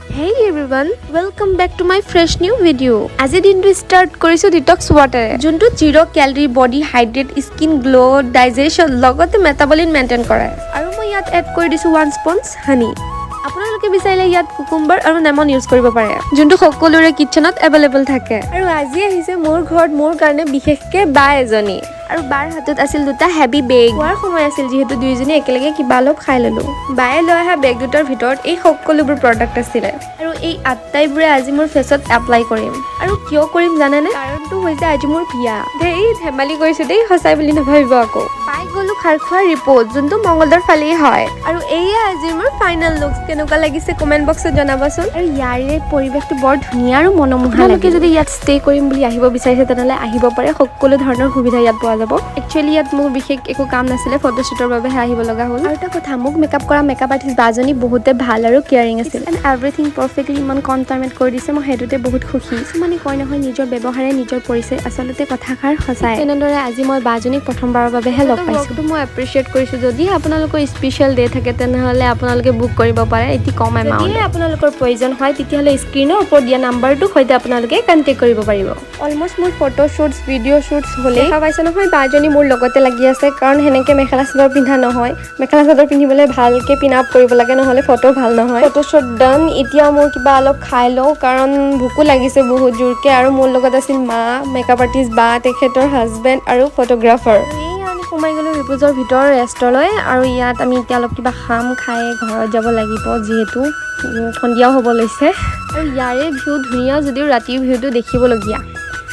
Hey everyone, welcome back to my fresh new video. আজি দিনটো start কৰিছো detox ৱাটাৰে যোনটো 0 calorie body hydrate skin glow digestion লগতে মেটাবলিন maintain কৰে আৰু মই ইয়াত এড কৰি দিছো 1 স্পঞ্জ হানি আপোনালোকে বিচাৰিলে ইয়াত কুকুম্বাৰ আৰু লেমন ইউজ কৰিব পাৰে যোনটো সকলোৰে কিচেনত এভেইলেবল থাকে আৰু আজি আহিছে মোৰ ঘৰত মোৰ কাৰণে বিশেষকৈ বা এজনী আৰু বাৰ হাতত আছিল দুটা হেভি বেগ খোৱাৰ সময় আছিল যিহেতু দুইজনী একেলগে কিবা অলপ খাই ল'লো বায়ে লৈ অহা বেগ দুটাৰ ভিতৰত এই সকলোবোৰ প্ৰডাক্ট আছিলে আৰু এই আটাইবোৰে আজি মোৰ ফেচত এপ্লাই কৰিম আৰু কিয় কৰিম জানেনে কাৰণটো হৈছে আজি মোৰ বিয়া দেই ধেমালি কৰিছো দেই সঁচাই বুলি নাভাবিব আকৌ পাই গ'লো খাৰ খোৱাৰ ৰিপৰ্ট যোনটো মংগলদৈৰ ফালেই হয় আৰু এয়া আজি মোৰ ফাইনেল লুকছ কেনেকুৱা লাগিছে কমেণ্ট বক্সত জনাবচোন আৰু ইয়াৰে পৰিৱেশটো বৰ ধুনীয়া আৰু মনোমোহা লাগে যদি ইয়াত ষ্টে কৰিম বুলি আহিব বিচাৰিছে তেনেহ'লে আহিব পাৰে সকলো ধৰণৰ সুবিধা ইয়াত পোৱা যাব একচুৱেলি ইয়াত মোৰ বিশেষ একো কাম নাছিলে ফটোশ্বুটৰ বাবেহে আহিব লগা হ'ল আৰু এটা কথা মোক মেকআপ কৰা মেকআপ আৰ্টিষ্ট বাজনী বহুতে ভাল আৰু কেয়াৰিং আছিল এণ্ড এভৰিথিং পাৰফেক্টলি ইমান কম টাইমত কৰি দিছে মই সেইটোতে বহুত সুখী কিছুমানে কয় নহয় নিজৰ ব্যৱহাৰে নিজৰ পৰিচয় আচলতে কথাষাৰ সঁচাই তেনেদৰে আজি মই বাজনীক প্ৰথমবাৰৰ বাবেহে লগ পাইছোঁ মই এপ্ৰিচিয়েট কৰিছোঁ যদি আপোনালোকৰ স্পেচিয়েল ডে থাকে তেনেহ'লে আপোনালোকে বুক কৰিব পাৰে এটি কম এমাউণ্ট যদি আপোনালোকৰ প্ৰয়োজন হয় তেতিয়াহ'লে স্ক্ৰীনৰ ওপৰত দিয়া নাম্বাৰটোৰ সৈতে আপোনালোকে কণ্টেক্ট কৰিব পাৰিব অলমষ্ট মোৰ ফটো শ্বুটছ ভিডিঅ' শ্বুটছ হ'লে দেখা পাইছে নহয় বাজনী মোৰ লগতে লাগি আছে কাৰণ সেনেকৈ মেখেলা চাদৰ পিন্ধা নহয় মেখেলা চাদৰ পিন্ধিবলৈ ভালকৈ পিন আপ কৰিব লাগে নহ'লে ফটো ভাল নহয় ফটো শ্বুট ডান এতিয়া মোৰ কিবা অলপ খাই লওঁ কাৰণ ভোকো লাগিছে বহুত জোৰকৈ আৰু মোৰ লগত আছিল মা মেকআপ আৰ্টিষ্ট বা তেখেতৰ হাজবেণ্ড আৰু ফটোগ্ৰাফাৰ সোমাই গ'লোঁ ৰিপুজৰ ভিতৰৰ ৰেষ্টলৈ আৰু ইয়াত আমি এতিয়া অলপ কিবা খাম খাই ঘৰত যাব লাগিব যিহেতু সন্ধিয়াও হ'ব লৈছে আৰু ইয়াৰে ভিউ ধুনীয়া যদিও ৰাতিৰ ভিউটো দেখিবলগীয়া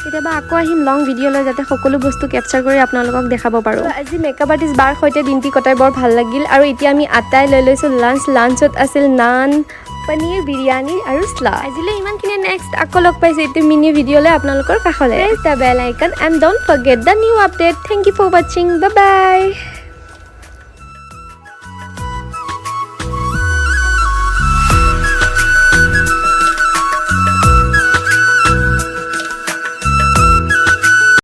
কেতিয়াবা আকৌ আহিম লং ভিডিঅ' লৈ যাতে সকলো বস্তু কেপচাৰ কৰি আপোনালোকক দেখাব পাৰোঁ আজি মেকআপ আৰ্টিষ্ট বাৰ সৈতে দিনটি কটাই বৰ ভাল লাগিল আৰু এতিয়া আমি আটাই লৈ লৈছোঁ লাঞ্চত আছিল নান পনীৰ বিৰিয়ানী আৰু স্লা আজিলৈ ইমানখিনি নেক্সট আকৌ লগ পাইছোঁ এইটো মিনি ভিডিঅ'লৈ আপোনালোকৰ কাষলৈ press the bell icon and don't forget the new update thank you for ৱাচিং বাই বাই